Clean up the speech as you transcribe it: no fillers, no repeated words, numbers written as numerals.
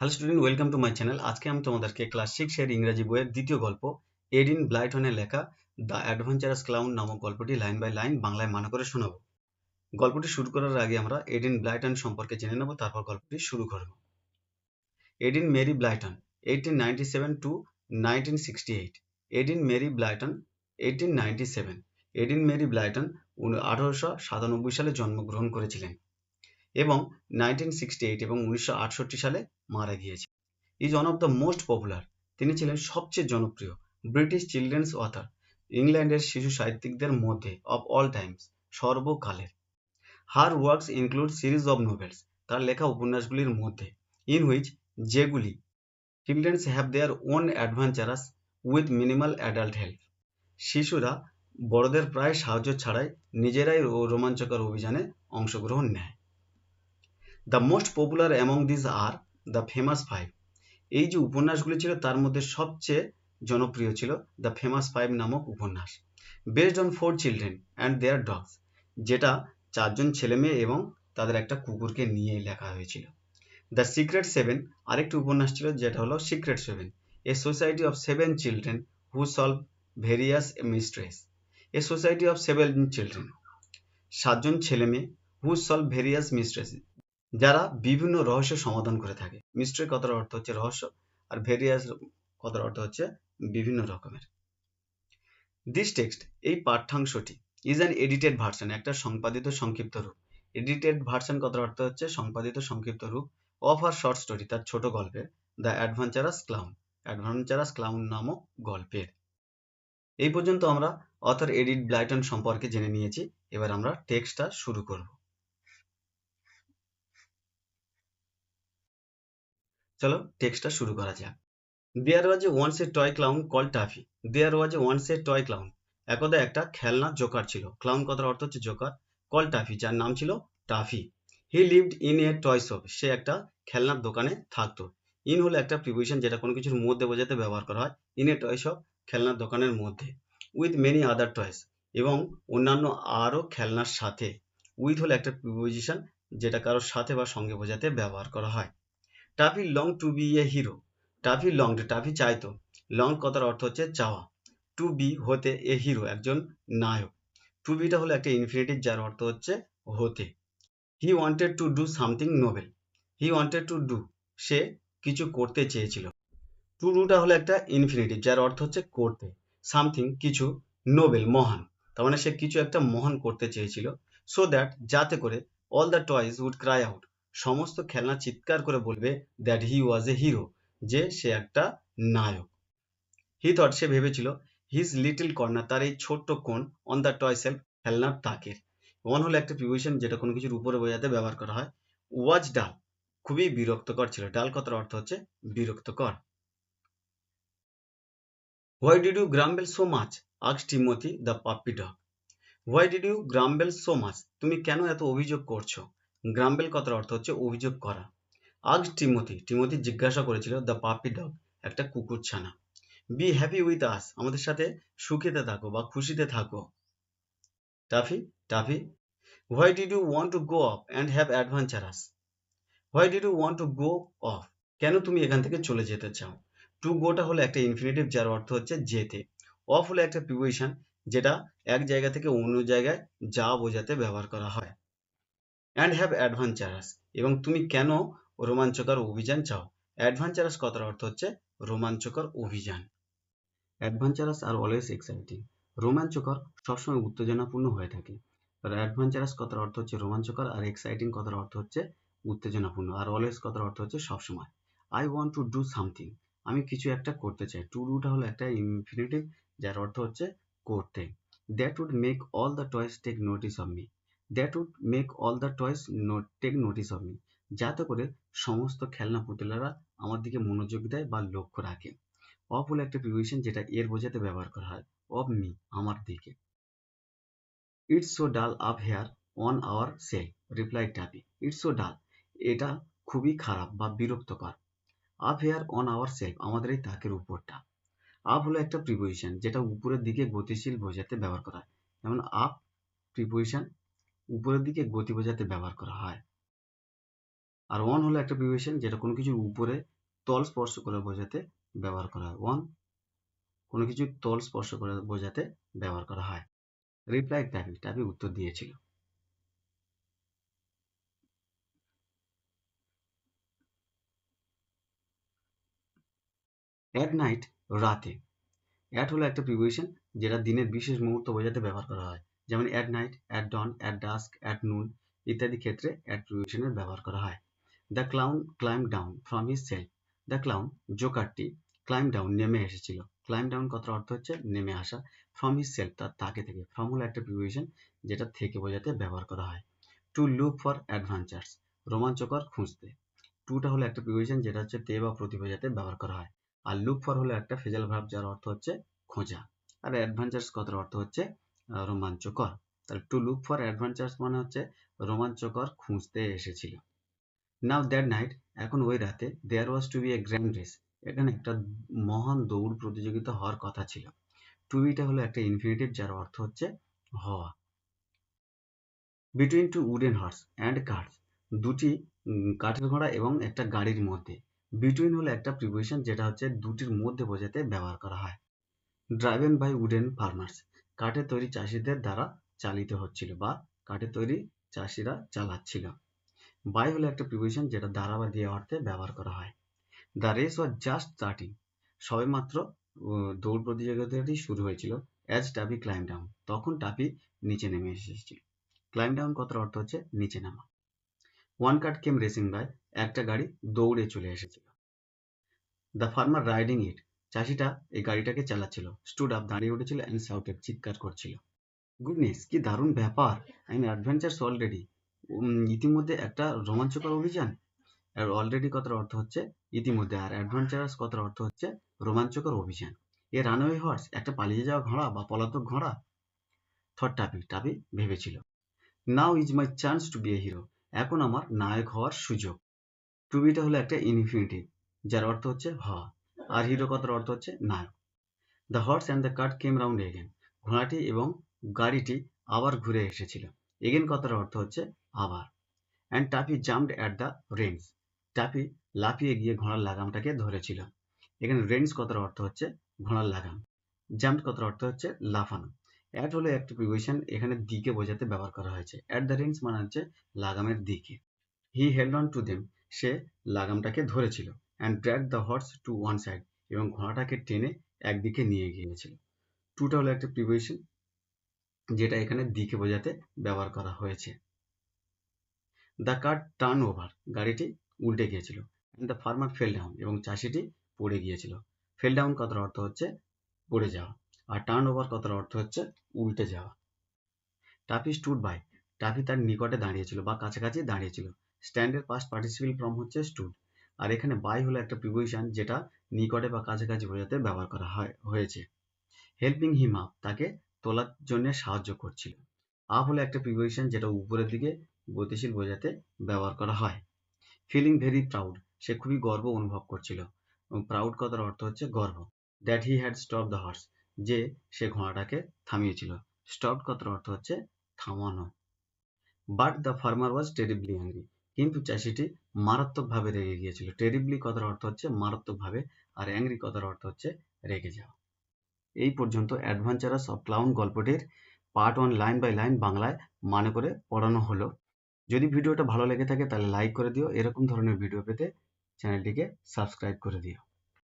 Hello student, welcome to my channel. আজকে আমি তোমাদেরকে ক্লাস 6 এর ইংরাজি বইয়ের দ্বিতীয় গল্প এডিন ব্লাইটনের লেখা দ্য অ্যাডভেঞ্চারাস ক্লাউন নামক গল্পটি লাইন বাই লাইন বাংলায় মানে করে শোনাবো। গল্পটি শুরু করার আগে আমরা এডিন ব্লাইটন সম্পর্কে জেনে নেব, তারপর গল্পটি শুরু করব। এডিন মেরি ব্লাইটন 1897 টু 1968। এডিন মেরি ব্লাইটন 1897। এডিন মেরি ব্লাইটন 1897 সালে জন্মগ্রহণ করেছিলেন এবং 1968 এবং 1968 সালে মারা গিয়েছেন। Is one of the most popular, তিনি ছিলেন সবচেয়ে জনপ্রিয় ব্রিটিশ চিলড্রেন্স অথর, ইংল্যান্ডের শিশু সাহিত্যিকদের মধ্যে অফ অল টাইমস, সর্বকালের। Her works include series of novels, তার লেখা উপন্যাসগুলির মধ্যে, ইন হুইচ, যেগুলি childrens have their own adventurous with minimal adult help, শিশুরা বড়দের প্রায় সাহায্য ছাড়াই নিজেরাই রোমাঞ্চকর অভিযানে অংশগ্রহণ নেয়। The most popular among this are the famous five, এই যে উপন্যাসগুলি ছিল তার মধ্যে সবচেয়ে জনপ্রিয় ছিল দ্য ফেমাস ফাইভ নামক উপন্যাস, based on 4 children and their dogs, যেটা 4জন ছেলে মেয়ে এবং তাদের একটা কুকুরকে নিয়ে লেখা হয়েছিল। দ্য সিক্রেট সেভেন আরেকটি উপন্যাস ছিল, যেটা হলো Secret Seven, a society of 7 children who solve various mysteries. A society of 7 children, 7জন ছেলে মেয়ে, হু সলভ ভেরিয়াস মিস্ট্রিজ, যারা বিভিন্ন রহস্য সমাধান করে থাকে। মিস্ট্রি কথার অর্থ হচ্ছে রহস্য, আর ভেরিয়াস কথার অর্থ হচ্ছে বিভিন্ন রকমের। দিস টেক্সট, এই পাঠ্যাংশটি, ইজ অ্যান এডিটেড ভার্সন, একটা সম্পাদিত সংক্ষিপ্ত রূপ। এডিটেড ভার্সন কথার অর্থ হচ্ছে সম্পাদিত সংক্ষিপ্ত রূপ, অফ আর শর্ট স্টোরি, তার ছোট গল্পের, the adventurous clown, adventurous clown নামক গল্পের। এই পর্যন্ত আমরা অথর এডিন ব্লাইটন সম্পর্কে জেনে নিয়েছি। এবার আমরা টেক্সটটা শুরু করব। চলো টেক্সটটা শুরু করা যাক। There was once a toy clown called Taffy. There was once a toy clown. একদা একটা খেলনা জোকার ছিল। ক্লাউন কথার অর্থ হচ্ছে জোকার। called Taffy, যার নাম ছিল toffee. He lived in a toy shop. সে একটা খেলনার দোকানে থাকতো। ইন হলো একটা প্রিপোজিশন, যেটা কোনো কিছুর মধ্যে বোঝাতে ব্যবহার করা হয়। ইন এ টয় শপ, খেলনার দোকানের মধ্যে। উইথ মেনি আদার টয়েস, এবং অন্যান্য আরও খেলনার সাথে। উইথ হলো একটা প্রিপোজিশন, যেটা কারোর সাথে বা সঙ্গে বোঝাতে ব্যবহার করা হয়। Taffy long to be a hero. Taffy long, Taffy চাইতো। লং কথার অর্থ হচ্ছে চাওয়া। টু বি হতে, এ হিরো একজন নায়ক। টু বিটা হলো একটা ইনফিনিটিভ, যার অর্থ হচ্ছে হতে। He wanted to do something noble. He wanted to do, সে কিছু করতে চেয়েছিল। টু ডুটা হলো একটা ইনফিনিটিভ, যার অর্থ হচ্ছে করতে। সামথিং কিছু, নোবেল মহান, তার মানে সে কিছু একটা মহান করতে চেয়েছিল। সো দ্যাট, যাতে করে, all the toys would cry out, সমস্ত খেলনা চিৎকার করে বলবে, that he was A hero, যে সে একটা নায়ক। হি থট, সে ভেবেছিল, হিজ লিটল কর্নার, তার এই ছোট্ট কোণ, অন দ্য টয় সেলফ, খেলনার তাকের। অন হলো একটা প্রিপোজিশন, যেটা কোনো কিছুর উপরে বোঝাতে ব্যবহার করা হয়। ওয়াজ ডাল, খুবই বিরক্তকর ছিল। ডাল কথার অর্থ হচ্ছে বিরক্তকর। Why did you grumble so much? asked Timothy the puppy dog. Why did you grumble so much? তুমি কেন এত অভিযোগ করছো? গ্রাম্বেল কথার অর্থ হচ্ছে অভিযোগ করা। asked Timothy, টিমোথি জিজ্ঞাসা করেছিল, the puppy dog, একটা কুকুরছানা। be happy with us, আমাদের সাথে সুখেতে থাকো বা খুশিতে থাকো। Toffee, toffee, why did you want to go off and have adventures? Why did you want to go off? কেন তুমি এখান থেকে চলে যেতে চাও? টু গোটা হলো একটা ইনফিনিটিভ, যার অর্থ হচ্ছে যেতে। অফ হলো একটা প্রিপোজিশন, যেটা এক জায়গা থেকে অন্য জায়গায় যা বোঝাতে ব্যবহার করা হয়। অ্যান্ড হ্যাভ অ্যাডভেঞ্চারাস, এবং তুমি কেন রোমাঞ্চকর অভিযান চাও? অ্যাডভেঞ্চারাস কথার অর্থ হচ্ছে রোমাঞ্চকর অভিযান। অ্যাডভেঞ্চারাস আর অলওয়েজ এক্সাইটিং, রোমাঞ্চকর সবসময় উত্তেজনাপূর্ণ হয়ে থাকে। আর অ্যাডভেঞ্চারাস কথার অর্থ হচ্ছে রোমাঞ্চকর, আর এক্সাইটিং কথার অর্থ হচ্ছে উত্তেজনাপূর্ণ, আর অলওয়েজ কথার অর্থ হচ্ছে সবসময়। I want to do something, আমি কিছু একটা করতে চাই। টু ডুটা হলো একটা ইনফিনিটিভ, যার অর্থ হচ্ছে করতে। That would make all the toys take notice of me. That would make all the toys take notice of me, যাতে করে সমস্ত খেলনা পুতুলেরা আমার দিকে মনোযোগ দেয় বা লক্ষ্য রাখে। অফ হলো একটা প্রিপোজিশন, যেটা এর বোঝাতে ব্যবহার করা হয়। অফ মি, আমার দিকে। It's so dull up here on our shelf, reply Tuffy. It's so dull, এটা খুবই খারাপ বা বিরক্তকর। Up here on our shelf, আমাদের এই তাকের উপরটা। আপ হলো একটা প্রিপোজিশন, যেটা উপরের দিকে গতিশীল বোঝাতে ব্যবহার করা হয়। যেমন আপ প্রিপোজিশন, উপরের দিকে গতি বোঝাতে ব্যবহার করা হয়। আর অন হলো একটা প্রিপোজিশন যেটা কোনো কিছুর উপরে তল স্পর্শ করে বোঝাতে ব্যবহার করা হয়। অন কোনো কিছুর তল স্পর্শ করে বোঝাতে ব্যবহার করা হয়। রিপ্লাই টাপি, টাপি উত্তর দিয়েছিল। অ্যাট নাইট, রাতে। অ্যাট হলো একটা প্রিপোজিশন যেটা দিনের বিশেষ মুহূর্ত বোঝাতে ব্যবহার করা হয়। যেমন at night, at dawn, at dusk, at noon ইত্যাদি ক্ষেত্রে অ্যাট প্রিপোজিশনের ব্যবহার করা হয়। The clown climb down from his shelf. The clown, জোকারটি, ক্লাইম ডাউন নেমে এসেছিল। ক্লাইম ডাউন কথার অর্থ হচ্ছে নেমে আসা। ফ্রম হিজ সেলফ তার তাকে থেকে। ফ্রম হলো একটা প্রিপোজিশন যেটা থেকে বোঝাতে ব্যবহার করা হয়। টু লুক ফর অ্যাডভেঞ্চার্স, রোমাঞ্চকর খুঁজতে। টুটা হলো একটা প্রিপোজিশন যেটা হচ্ছে তে বা প্রতি বোঝাতে ব্যবহার করা হয়। আর লুক ফর হলো একটা ফ্রেজাল ভার্ব যার অর্থ হচ্ছে খোঁজা। আর অ্যাডভেঞ্চার্স কথার অর্থ হচ্ছে রোমাঞ্চকর। তাহলে টু লুক ফর অ্যাডভেঞ্চার্স মানে হচ্ছে রোমাঞ্চকর খুঁজতে এসেছিল। নাও দ্যাট নাইট, এখন ওই রাতে, দেয়ার ওয়াজ two be a grand race, এখানে একটা মহান দৌড় প্রতিযোগিতা হওয়ার কথা ছিল। টু বিটা হলো একটা ইনফিনিটিভ যার অর্থ হচ্ছে হওয়া। Between two wooden horse and cars, দুটি কাঠের ঘোড়া এবং একটা গাড়ির মধ্যে। বিটুইন হলো একটা প্রিপোজিশন যেটা হচ্ছে দুটির মধ্যে বোঝাতে ব্যবহার করা হয়। ড্রাইভেন বাই উডেন ফার্মার্স, কাঠের তৈরি চাষিদের দ্বারা চালিত হচ্ছিল বা কাঠের তৈরি চাষিরা চালাচ্ছিল। বাই হলো একটা প্রিপোজিশন যেটা দ্বারা বা দিয়ে অর্থে ব্যবহার করা হয়। The race was just starting, সবেমাত্র দৌড় প্রতিযোগিতাটি শুরু হয়েছিল। অ্যাজ টাপি ক্লাইম ডাউন, তখন টাপি নিচে নেমে এসেছিল। ক্লাইম ডাউন কথার অর্থ হচ্ছে নিচে নামা। One cart came racing by, একটা গাড়ি দৌড়ে চলে এসেছিল। দ্য ফার্মার রাইডিং ইট, চাষিটা এই গাড়িটাকে চালাচ্ছিল। স্টুড আপ, দাঁড়িয়ে উঠেছিল। অ্যান্ড শাউটেড, চিৎকার করছিল। গুডনেস, কি দারুণ ব্যাপার। আই এম অ্যাডভেঞ্চার্স অলরেডি, ইতিমধ্যে একটা রোমাঞ্চকর অভিযান। আর অলরেডি কথার অর্থ হচ্ছে ইতিমধ্যে, আর অ্যাডভেঞ্চারাস কথার অর্থ হচ্ছে রোমাঞ্চকর অভিযান। এ রানওয়ে হর্স, একটা পালিয়ে যাওয়া ঘোড়া বা পলাতক ঘোড়া। থট টাপি, টাপি ভেবেছিল। Now is my chance to be a hero, এখন আমার নায়ক হওয়ার সুযোগ। টু বিটা হলো একটা ইনফিনিটিভ যার অর্থ হচ্ছে হওয়া, আর হিরো কথার অর্থ হচ্ছে নায়ক। The horse and the cart came round again, ঘোড়াটি এবং গাড়িটি আবার ঘুরে এসেছিল। এগেন কথার অর্থ হচ্ছে আবার। And Tuppy jumped at the reins, Tuppy লাফিয়ে গিয়ে ঘোড়ার লাগামটাকে ধরেছিল। এখানে রেন্স কথার অর্থ হচ্ছে ঘোড়ার লাগাম। জাম্প কথার অর্থ হচ্ছে লাফানো। অ্যাট হলো একটা প্রিপোজিশন, এখানে দিকে বোঝাতে ব্যবহার করা হয়েছে। অ্যাট দ্য রেন্স মানে হচ্ছে লাগামের দিকে। He held on to them, সে লাগামটাকে ধরেছিল। And drag the horse to one side, এবং ঘোড়াটাকে টেনে একদিকে নিয়ে গিয়েছিল। টুটা হলো একটা প্রিপোজিশন যেটা এখানে দিকে বোঝাতে ব্যবহার করা হয়েছে। দ্য কার টার্ন ওভার, গাড়িটি উল্টে গিয়েছিল। দ্য ফার্মার ফেল ডাউন, এবং চাষিটি পড়ে গিয়েছিল। ফেল ডাউন কথার অর্থ হচ্ছে পড়ে যাওয়া, আর টার্ন ওভার কথার অর্থ হচ্ছে উল্টে যাওয়া। টাফি স্টুড বাই, টাফি তার নিকটে দাঁড়িয়েছিল বা কাছাকাছি দাঁড়িয়েছিল। স্ট্যান্ডের পাস্ট পার্টিসিপেল ফর্ম হচ্ছে স্টুড, আর এখানে বাই হলো একটা প্রিপোজিশন যেটা নিকটে বা কাছাকাছি বোঝাতে ব্যবহার করা হয়েছে। হেল্পিং হিম আপ, তাকে তোলার জন্য সাহায্য করছিল। আপ হলো একটা প্রিপোজিশন যেটা উপরের দিকে গতিশীল বোঝাতে ব্যবহার করা হয়। ফিলিং ভেরি প্রাউড, সে খুবই গর্ব অনুভব করছিল। এবং প্রাউড কথার অর্থ হচ্ছে গর্ব। That he had stop the horse, যে সে ঘোড়াটাকে থামিয়েছিল। স্টপ কথার অর্থ হচ্ছে থামানো। But the farmer was terribly angry, কিন্তু চাষিটি মারাত্মকভাবে রেগে গিয়েছিল। টেরিবলি কথার অর্থ হচ্ছে মারাত্মকভাবে, আর অ্যাংরি কথার অর্থ হচ্ছে রেগে যাওয়া। এই পর্যন্ত অ্যাডভেঞ্চারাস অফ ক্লাউন গল্পটির পার্ট 1 লাইন বাই লাইন বাংলায় মানে করে পড়ানো হলো। যদি ভিডিওটা ভালো লেগে থাকে তাহলে লাইক করে দিও। এরকম ধরনের ভিডিও পেতে চ্যানেলটিকে সাবস্ক্রাইব করে দিও।